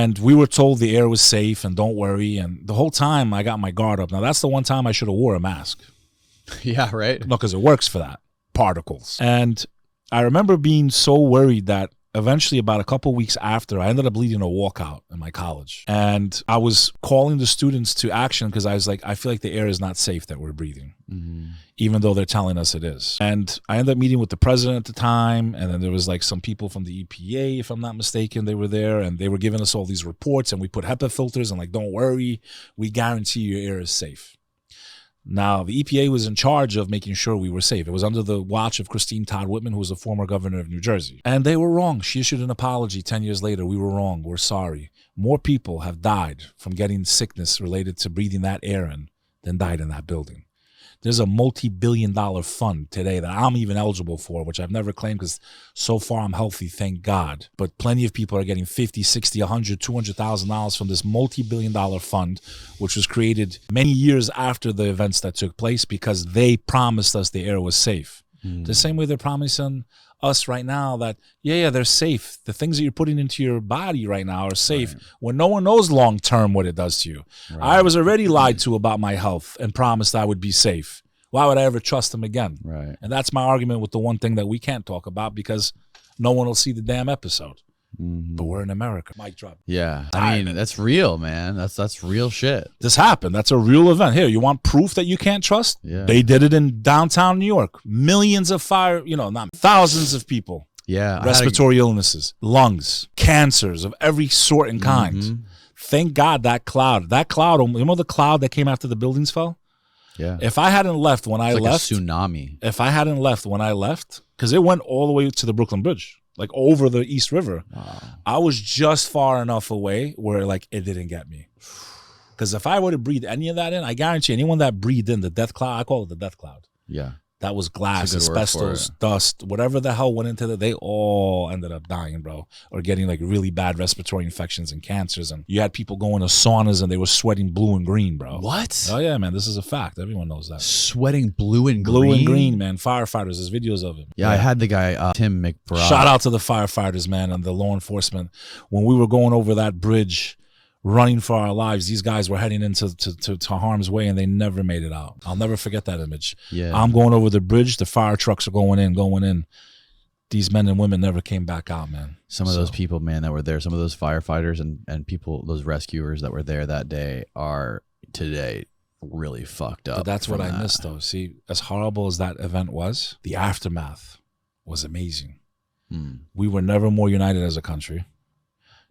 And we were told the air was safe and don't worry. And the whole time I got my guard up. Now, that's the one time I should have wore a mask. Yeah, right. No, because it works for that. Particles. And I remember being so worried that eventually, about a couple weeks after, I ended up leading a walkout in my college. And I was calling the students to action because I was like, I feel like the air is not safe that we're breathing, even though they're telling us it is. And I ended up meeting with the president at the time. And then there was like some people from the EPA, if I'm not mistaken, they were there. And they were giving us all these reports. And we put HEPA filters and like, don't worry, we guarantee your air is safe. Now, the EPA was in charge of making sure we were safe. It was under the watch of Christine Todd Whitman, who was the former governor of New Jersey. And they were wrong. She issued an apology 10 years later. We were wrong. We're sorry. More people have died from getting sickness related to breathing that air in than died in that building. There's a multi-billion-dollar fund today that I'm even eligible for, which I've never claimed because so far I'm healthy, thank God. But plenty of people are getting $50, $60, $100, $200,000 from this multi-billion-dollar fund, which was created many years after the events that took place because they promised us the air was safe. The same way they're promising us right now that, yeah, they're safe. The things that you're putting into your body right now are safe when no one knows long-term what it does to you. I was already lied to about my health and promised I would be safe. Why would I ever trust them again? And that's my argument with the one thing that we can't talk about because no one will see the damn episode. But we're in America. Mic drop. Yeah. I mean, that's real, man. That's real shit. This happened. That's a real event. Here, you want proof that you can't trust? Yeah. They did it in downtown New York. Millions of not thousands of people. Yeah. Respiratory illnesses, lungs, cancers of every sort and kind. Thank God that cloud, you know the cloud that came after the buildings fell? Yeah. If I hadn't left when I left. A tsunami. If I hadn't left when I left, because it went all the way to the Brooklyn Bridge. Like over the East River. Wow. I was just far enough away where like it didn't get me. Because if I were to breathe any of that in, I guarantee anyone that breathed in the death cloud, I call it the death cloud. Yeah. That was glass, asbestos, dust, whatever the hell went into it. They all ended up dying, bro, or getting like really bad respiratory infections and cancers. And you had people going to saunas and they were sweating blue and green, bro. What? Oh yeah, man, this is a fact. Everyone knows that. Sweating blue and green. Blue and green, man. Firefighters. There's videos of it. Yeah, I had the guy Tim McBride. Shout out to the firefighters, man, and the law enforcement. When we were going over that bridge, running for our lives, these guys were heading into to harm's way and they never made it out. I'll never forget that image. Yeah. I'm going over the bridge, the fire trucks are going in. These men and women never came back out, man. Some of those people, man, that were there, some of those firefighters and people, those rescuers that were there that day are today really fucked up. But that's what I missed, though. See, as horrible as that event was, the aftermath was amazing. We were never more united as a country.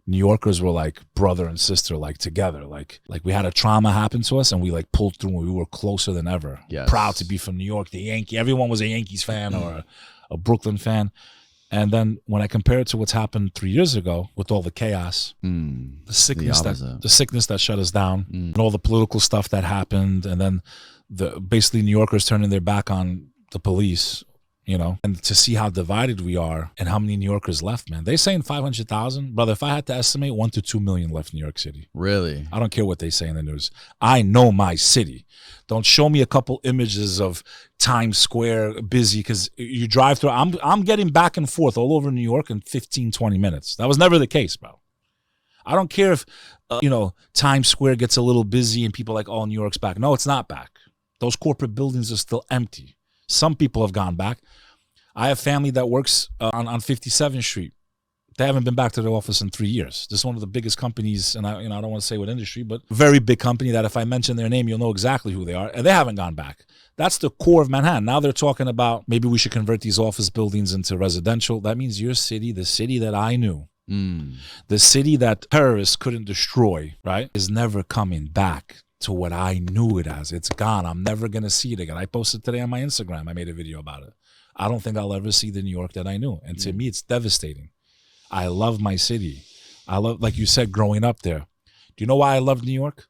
New Yorkers were like brother and sister, like together. Like we had a trauma happen to us and we like pulled through and we were closer than ever. Yes. Proud to be from New York, the Yankee. Everyone was a Yankees fan or a Brooklyn fan. And then when I compare it to what's happened 3 years ago with all the chaos, the sickness that shut us down, and all the political stuff that happened, and then basically New Yorkers turning their back on the police, you know, and to see how divided we are and how many New Yorkers left, man. They're saying 500,000. Brother, if I had to estimate, 1 to 2 million left New York City. Really? I don't care what they say in the news. I know my city. Don't show me a couple images of Times Square busy because you drive through. I'm getting back and forth all over New York in 15, 20 minutes. That was never the case, bro. I don't care if, Times Square gets a little busy and people are like, oh, New York's back. No, it's not back. Those corporate buildings are still empty. Some people have gone back. I have family that works on 57th Street. They haven't been back to their office in 3 years. This is one of the biggest companies, and I don't want to say what industry, but very big company that if I mention their name, you'll know exactly who they are, and they haven't gone back. That's the core of Manhattan. Now they're talking about maybe we should convert these office buildings into residential. That means your city, the city that I knew, the city that terrorists couldn't destroy, right, is never coming back to what I knew it as. It's gone. I'm never going to see it again. I posted today on my Instagram. I made a video about it. I don't think I'll ever see the New York that I knew. And to me, it's devastating. I love my city. I love, like you said, growing up there. Do you know why I loved New York?